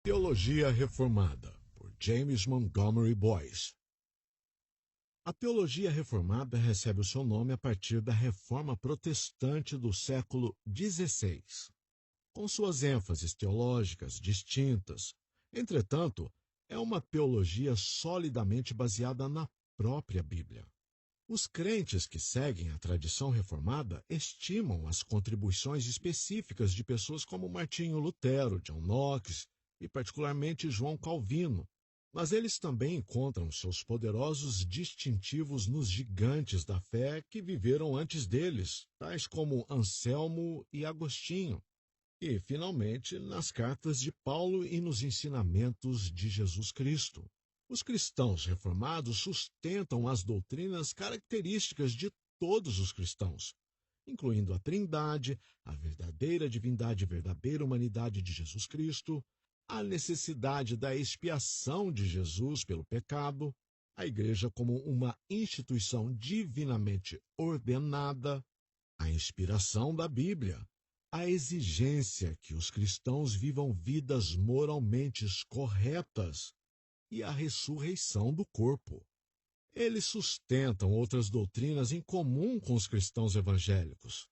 Teologia Reformada, por James Montgomery Boyce. A teologia reformada recebe o seu nome a partir da Reforma Protestante do século XVI, com suas ênfases teológicas distintas. Entretanto, é uma teologia solidamente baseada na própria Bíblia. Os crentes que seguem a tradição reformada estimam as contribuições específicas de pessoas como Martinho Lutero, John Knox e particularmente João Calvino, mas eles também encontram seus poderosos distintivos nos gigantes da fé que viveram antes deles, tais como Anselmo e Agostinho, e, finalmente, nas cartas de Paulo e nos ensinamentos de Jesus Cristo. Os cristãos reformados sustentam as doutrinas características de todos os cristãos, incluindo a Trindade, a verdadeira divindade e verdadeira humanidade de Jesus Cristo, a necessidade da expiação de Jesus pelo pecado, a Igreja como uma instituição divinamente ordenada, a inspiração da Bíblia, a exigência que os cristãos vivam vidas moralmente corretas e a ressurreição do corpo. Eles sustentam outras doutrinas em comum com os cristãos evangélicos,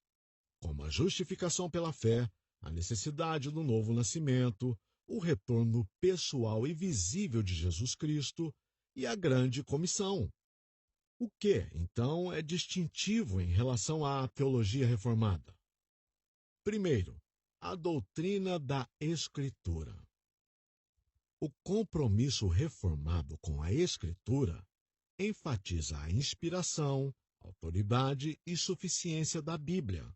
como a justificação pela fé, a necessidade do novo nascimento, o retorno pessoal e visível de Jesus Cristo e a grande comissão. O que, então, é distintivo em relação à teologia reformada? Primeiro, a doutrina da Escritura. O compromisso reformado com a Escritura enfatiza a inspiração, autoridade e suficiência da Bíblia.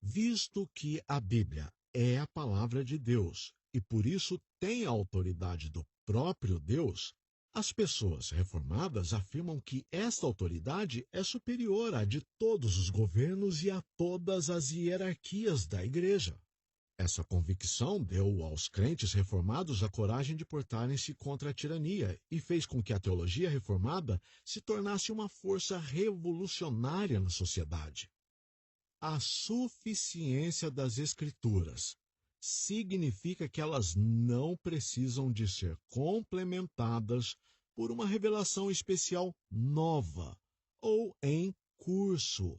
Visto que a Bíblia é a palavra de Deus e por isso tem a autoridade do próprio Deus, as pessoas reformadas afirmam que esta autoridade é superior à de todos os governos e a todas as hierarquias da Igreja. Essa convicção deu aos crentes reformados a coragem de portarem-se contra a tirania e fez com que a teologia reformada se tornasse uma força revolucionária na sociedade. A suficiência das Escrituras significa que elas não precisam de ser complementadas por uma revelação especial nova ou em curso.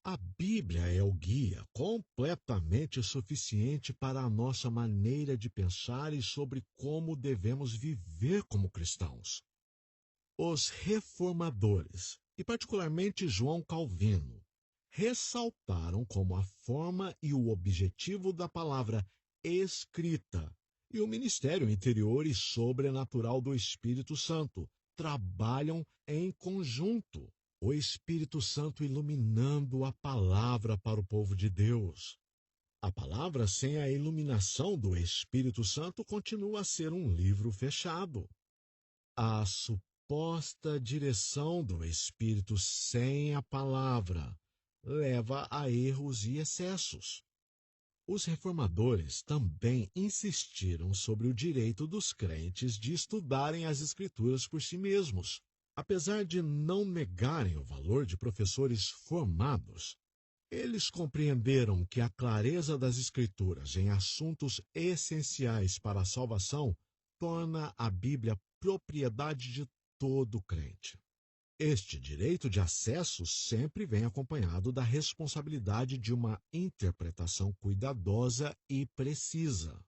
A Bíblia é o guia completamente suficiente para a nossa maneira de pensar e sobre como devemos viver como cristãos. Os reformadores, e particularmente João Calvino, ressaltaram como a forma e o objetivo da palavra escrita e o ministério interior e sobrenatural do Espírito Santo trabalham em conjunto. O Espírito Santo iluminando a palavra para o povo de Deus. A palavra sem a iluminação do Espírito Santo continua a ser um livro fechado. A suposta direção do Espírito sem a palavra leva a erros e excessos. Os reformadores também insistiram sobre o direito dos crentes de estudarem as Escrituras por si mesmos. Apesar de não negarem o valor de professores formados, eles compreenderam que a clareza das Escrituras em assuntos essenciais para a salvação torna a Bíblia propriedade de todo crente. Este direito de acesso sempre vem acompanhado da responsabilidade de uma interpretação cuidadosa e precisa.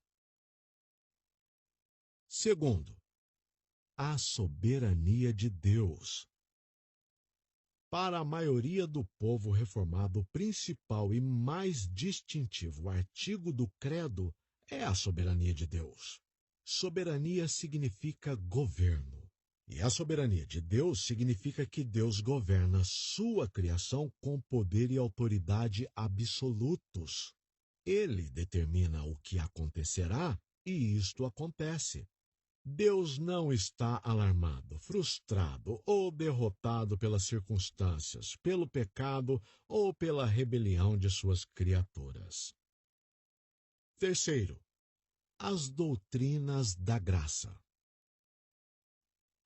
Segundo, a soberania de Deus. Para a maioria do povo reformado, o principal e mais distintivo artigo do credo é a soberania de Deus. Soberania significa governo. E a soberania de Deus significa que Deus governa sua criação com poder e autoridade absolutos. Ele determina o que acontecerá e isto acontece. Deus não está alarmado, frustrado ou derrotado pelas circunstâncias, pelo pecado ou pela rebelião de suas criaturas. Terceiro, as doutrinas da graça.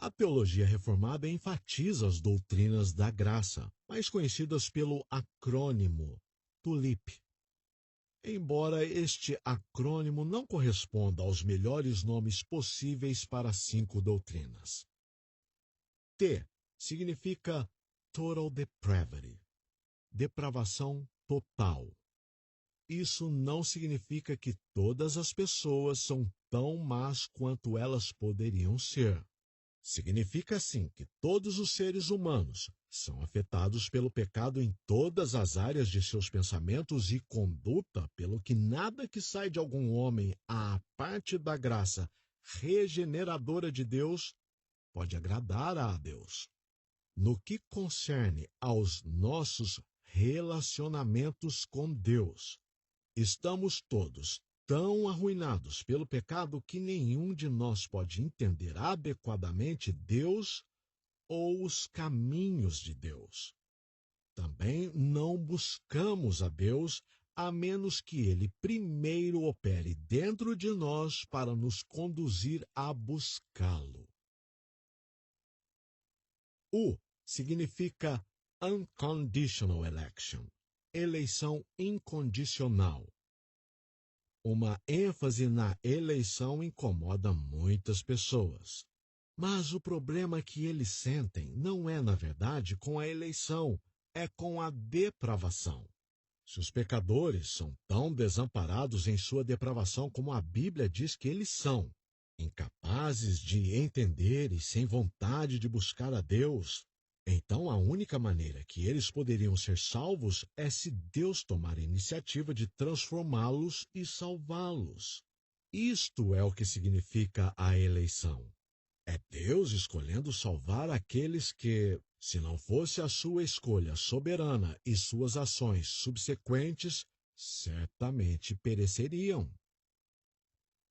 A teologia reformada enfatiza as doutrinas da graça, mais conhecidas pelo acrônimo TULIP. Embora este acrônimo não corresponda aos melhores nomes possíveis para 5 doutrinas. T significa total depravity, depravação total. Isso não significa que todas as pessoas são tão más quanto elas poderiam ser. Significa, sim, que todos os seres humanos são afetados pelo pecado em todas as áreas de seus pensamentos e conduta, pelo que nada que sai de algum homem à parte da graça regeneradora de Deus pode agradar a Deus. No que concerne aos nossos relacionamentos com Deus, estamos todos tão arruinados pelo pecado que nenhum de nós pode entender adequadamente Deus ou os caminhos de Deus. Também não buscamos a Deus a menos que Ele primeiro opere dentro de nós para nos conduzir a buscá-lo. U significa unconditional election, eleição incondicional. Uma ênfase na eleição incomoda muitas pessoas. Mas o problema que eles sentem não é, na verdade, com a eleição, é com a depravação. Se os pecadores são tão desamparados em sua depravação como a Bíblia diz que eles são, incapazes de entender e sem vontade de buscar a Deus, então a única maneira que eles poderiam ser salvos é se Deus tomar a iniciativa de transformá-los e salvá-los. Isto é o que significa a eleição. É Deus escolhendo salvar aqueles que, se não fosse a sua escolha soberana e suas ações subsequentes, certamente pereceriam.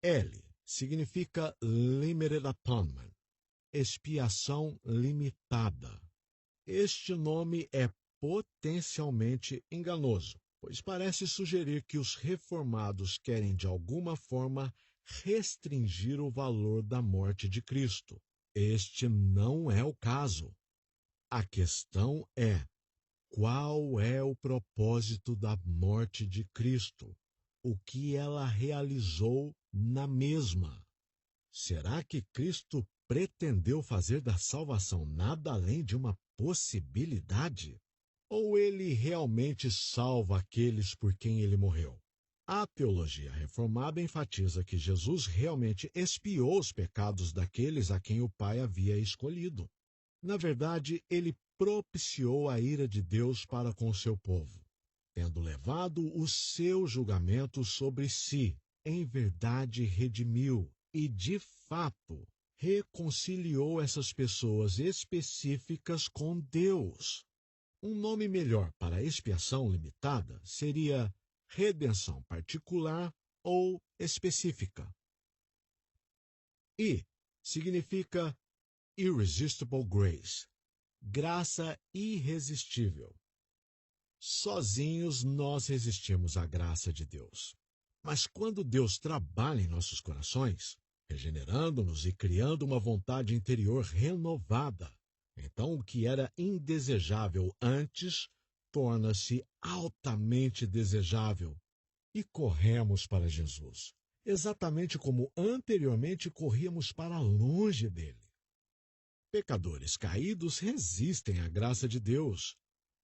L significa limited atonement, expiação limitada. Este nome é potencialmente enganoso, pois parece sugerir que os reformados querem de alguma forma restringir o valor da morte de Cristo. Este não é o caso. A questão é: qual é o propósito da morte de Cristo? O que ela realizou na mesma? Será que Cristo pretendeu fazer da salvação nada além de uma possibilidade? Ou ele realmente salva aqueles por quem ele morreu? A teologia reformada enfatiza que Jesus realmente expiou os pecados daqueles a quem o Pai havia escolhido. Na verdade, ele propiciou a ira de Deus para com o seu povo, tendo levado o seu julgamento sobre si. Em verdade, redimiu e, de fato, reconciliou essas pessoas específicas com Deus. Um nome melhor para expiação limitada seria redenção particular ou específica. I significa irresistible grace, graça irresistível. Sozinhos nós resistimos à graça de Deus. Mas quando Deus trabalha em nossos corações, regenerando-nos e criando uma vontade interior renovada, então o que era indesejável antes torna-se altamente desejável e corremos para Jesus, exatamente como anteriormente corríamos para longe dele. Pecadores caídos resistem à graça de Deus,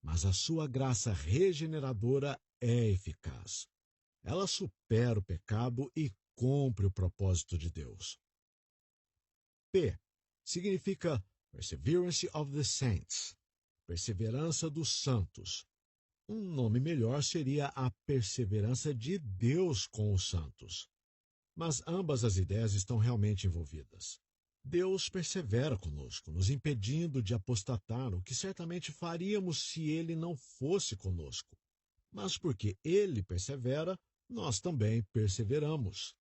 mas a sua graça regeneradora é eficaz. Ela supera o pecado e cumpre o propósito de Deus. P significa Perseverance of the Saints, perseverança dos santos. Um nome melhor seria a perseverança de Deus com os santos. Mas ambas as ideias estão realmente envolvidas. Deus persevera conosco, nos impedindo de apostatar, o que certamente faríamos se Ele não fosse conosco. Mas porque Ele persevera, nós também perseveramos.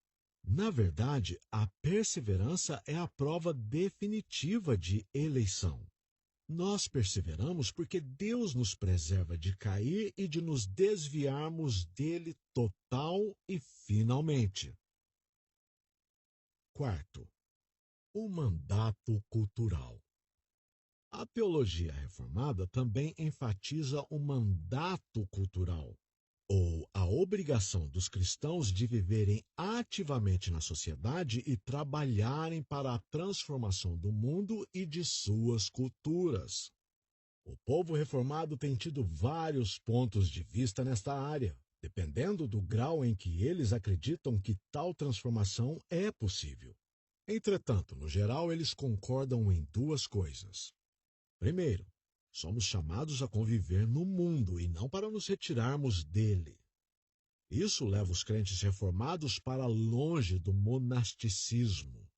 Na verdade, a perseverança é a prova definitiva de eleição. Nós perseveramos porque Deus nos preserva de cair e de nos desviarmos dele total e finalmente. Quarto, o mandato cultural. A teologia reformada também enfatiza o mandato cultural. ou a obrigação dos cristãos de viverem ativamente na sociedade e trabalharem para a transformação do mundo e de suas culturas. O povo reformado tem tido vários pontos de vista nesta área, dependendo do grau em que eles acreditam que tal transformação é possível. Entretanto, no geral, eles concordam em duas coisas. Primeiro, somos chamados a conviver no mundo e não para nos retirarmos dele. Isso leva os crentes reformados para longe do monasticismo.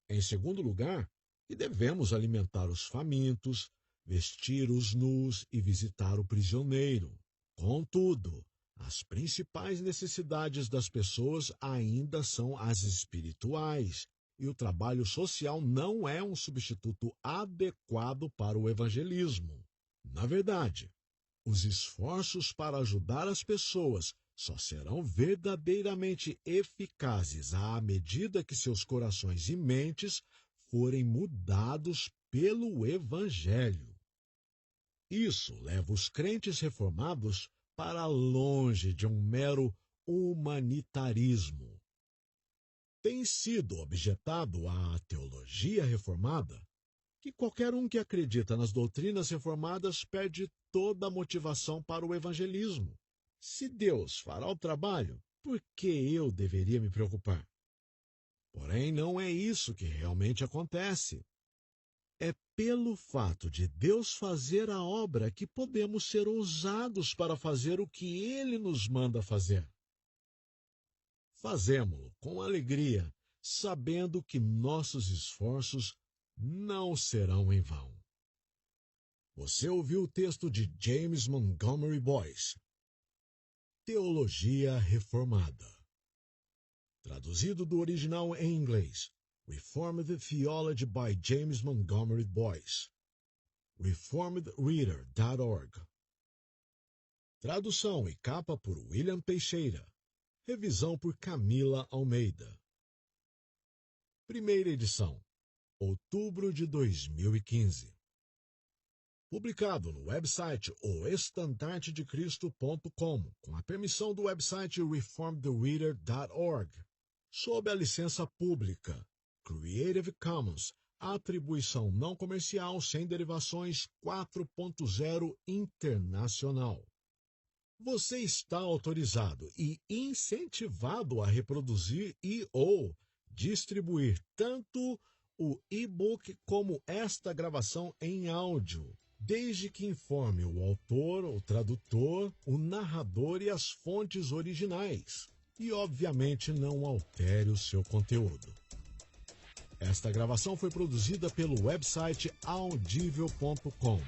Em segundo lugar, que devemos alimentar os famintos, vestir os nus e visitar o prisioneiro. Contudo, as principais necessidades das pessoas ainda são as espirituais, e o trabalho social não é um substituto adequado para o evangelismo. Na verdade, os esforços para ajudar as pessoas só serão verdadeiramente eficazes à medida que seus corações e mentes forem mudados pelo Evangelho. Isso leva os crentes reformados para longe de um mero humanitarismo. Tem sido objetado à teologia reformada que qualquer um que acredita nas doutrinas reformadas perde toda a motivação para o evangelismo. Se Deus fará o trabalho, por que eu deveria me preocupar? Porém, não é isso que realmente acontece. É pelo fato de Deus fazer a obra que podemos ser ousados para fazer o que Ele nos manda fazer. Fazemo-lo com alegria, sabendo que nossos esforços não serão em vão. Você ouviu o texto de James Montgomery Boyce, Teologia Reformada. Traduzido do original em inglês, Reformed Theology by James Montgomery Boyce, reformedreader.org. Tradução e capa por William Teixeira. Revisão por Camila Almeida. Primeira edição, outubro de 2015. Publicado no website oestandartedecristo.com, com a permissão do website reformedreader.org, sob a licença pública Creative Commons, atribuição não comercial sem derivações 4.0 internacional. Você está autorizado e incentivado a reproduzir e ou distribuir tanto o e-book como esta gravação em áudio, desde que informe o autor, o tradutor, o narrador e as fontes originais, e obviamente não altere o seu conteúdo. Esta gravação foi produzida pelo website audível.com.